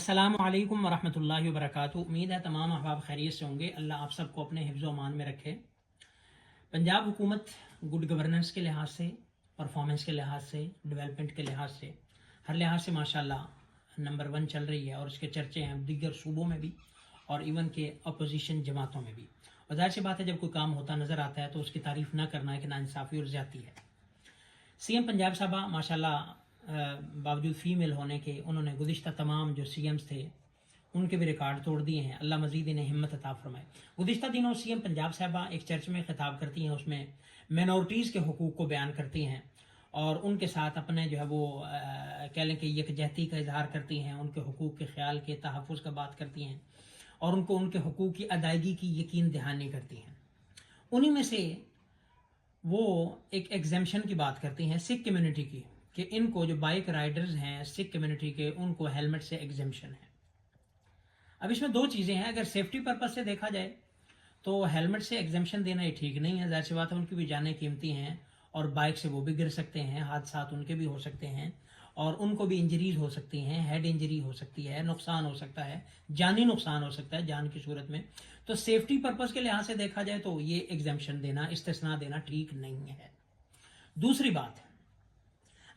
अस्सलामु अलैकुम वरहमतुल्लाहि वबरकातुहू। उम्मीद है तमाम अहबाब खैरियत से होंगे। अल्लाह आप सबको अपने हिफ्ज़ व अमान में रखे। पंजाब हुकूमत गुड गवर्नेंस के लिहाज से, परफॉर्मेंस के लिहाज से, डेवलपमेंट के लिहाज से, हर लिहाज से माशाल्लाह नंबर 1 चल रही है और उसके चर्चे हैं दीगर सूबों में भी और इवन के अपोजिशन जमातों में भी। और ज़ाहिर सी बात है, जब कोई काम होता नज़र आता है तो उसकी तारीफ़ ना करना एक नाइंसाफ़ी और ज़्यादती है। सीएम पंजाब साहबा माशाल्लाह बावजूद फ़ीमेल होने के उन्होंने गुज़िश्ता तमाम जो सीएम्स थे उनके भी रिकॉर्ड तोड़ दिए हैं। अल्लाह मज़ीद इन्हें हिम्मत अता फरमाए। गुज़िश्ता दिनों सीएम पंजाब साहबा एक चर्च में खिताब करती हैं, उसमें मिनॉरिटीज़ के हुकूक़ को बयान करती हैं और उनके साथ अपने जो है वो कह लें कि यकजहती का इजहार करती हैं, उनके हुकूक़ के ख्याल के तहफ़्फ़ुज़ का बात करती हैं और उनको उनके हुकूक़ की अदायगी की यकीन दहानी करती हैं। उन्हीं में से वो एक एग्जेम्पशन की बात करती हैं सिख कम्युनिटी की, कि इनको जो बाइक राइडर्स हैं सिख कम्युनिटी के, उनको हेलमेट से एग्जेम्पशन है। अब इसमें दो चीज़ें हैं। अगर सेफ्टी पर्पस से देखा जाए तो हेलमेट से एग्जेम्पशन देना ही ठीक नहीं है। ज़ाहिर सी बात है, उनकी भी जानें कीमती हैं और बाइक से वो भी गिर सकते हैं, हादसात उनके भी हो सकते हैं और उनको भी इंजरीज हो सकती हैं, हेड इंजरी हो सकती है, नुकसान हो सकता है, जानी नुकसान हो सकता है जान की सूरत में। तो सेफ्टी पर्पस के लिहाज से देखा जाए तो ये एग्जेम्पशन देना, इस्तिस्ना देना ठीक नहीं है। दूसरी बात,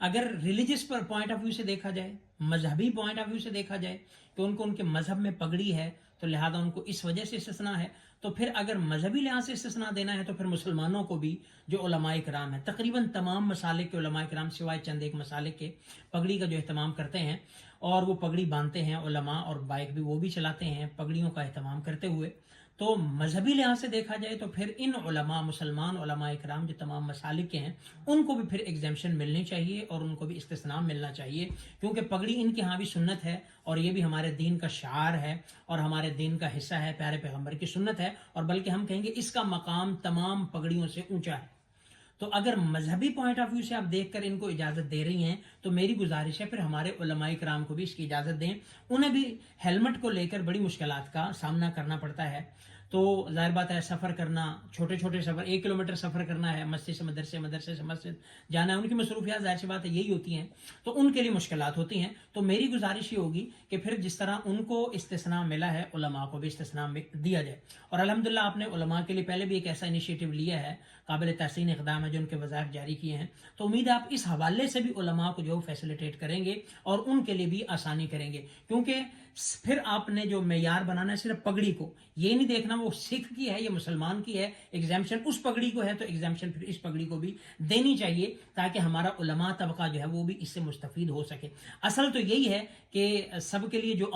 अगर रिलीजियस पर पॉइंट ऑफ व्यू से देखा जाए, मजहबी पॉइंट ऑफ व्यू से देखा जाए कि उनको उनके मजहब में पगड़ी है तो लिहाजा उनको इस वजह से इस्तिस्ना है, तो फिर अगर मजहबी लिहाज से इस्तिस्ना देना है तो फिर मुसलमानों को भी जो उलमाए किराम है, तकरीबन तमाम मसालिक के उलमाए किराम सिवाय चंद एक मसालिक के पगड़ी का जो अहतमाम करते हैं और वो पगड़ी बांधते हैं उलमा, और बाइक भी वो भी चलाते हैं पगड़ियों का अहतमाम करते हुए। तो मजहबी लिहाज से देखा जाए तो फिर इन उलमा, मुसलमान उलमा इकराम जो तमाम मसालिक के हैं, उनको भी फिर एग्जेम्पशन मिलनी चाहिए और उनको भी इस्तिस्ना मिलना चाहिए, क्योंकि पगड़ी इनके यहाँ भी सुन्नत है और ये भी हमारे दीन का शार है और हमारे दीन का हिस्सा है, प्यारे पैगम्बर की सुन्नत है, और बल्कि हम कहेंगे इसका मकाम तमाम पगड़ियों से ऊंचा है। तो अगर मजहबी पॉइंट ऑफ व्यू से आप देखकर इनको इजाज़त दे रही हैं तो मेरी गुजारिश है फिर हमारे उलमाए किराम को भी इसकी इजाज़त दें। उन्हें भी हेलमेट को लेकर बड़ी मुश्किलात का सामना करना पड़ता है। तो जाहिर बात है, सफ़र करना, छोटे छोटे सफ़र, 1 किलोमीटर सफ़र करना है, मस्जिद से मदरसे, मदरसे से मस्जिद जाना है, उनकी मसरूफियात जाहिर सी बात है यही होती हैं, तो उनके लिए मुश्किलात होती हैं। तो मेरी गुजारिश ये होगी कि फिर जिस तरह उनको इस्तिस्ना मिला है, उलमा को भी इस्तिस्ना दिया जाए। और अल्हम्दुलिल्लाह आपने उलमा के लिए पहले भी एक ऐसा इनिशिएटिव लिया है, काबिल तहसीन इक़दाम है, जो उनके वज़ाइफ जारी किए हैं। तो उम्मीद है आप इस हवाले से भी उलमा को जो फैसिलिटेट करेंगे और उनके लिए भी आसानी करेंगे, क्योंकि फिर आपने जो मेयार बनाना है सिर्फ पगड़ी को, ये नहीं देखना वो सिख की है या मुसलमान की है, एग्जाम्पशन उस पगड़ी को है तो एग्जाम्पशन फिर इस पगड़ी को भी देनी चाहिए, ताकि हमारा उलमा तबका जो है वो भी इससे मुस्तफीद हो सके। असल तो यही है कि सबके लिए जो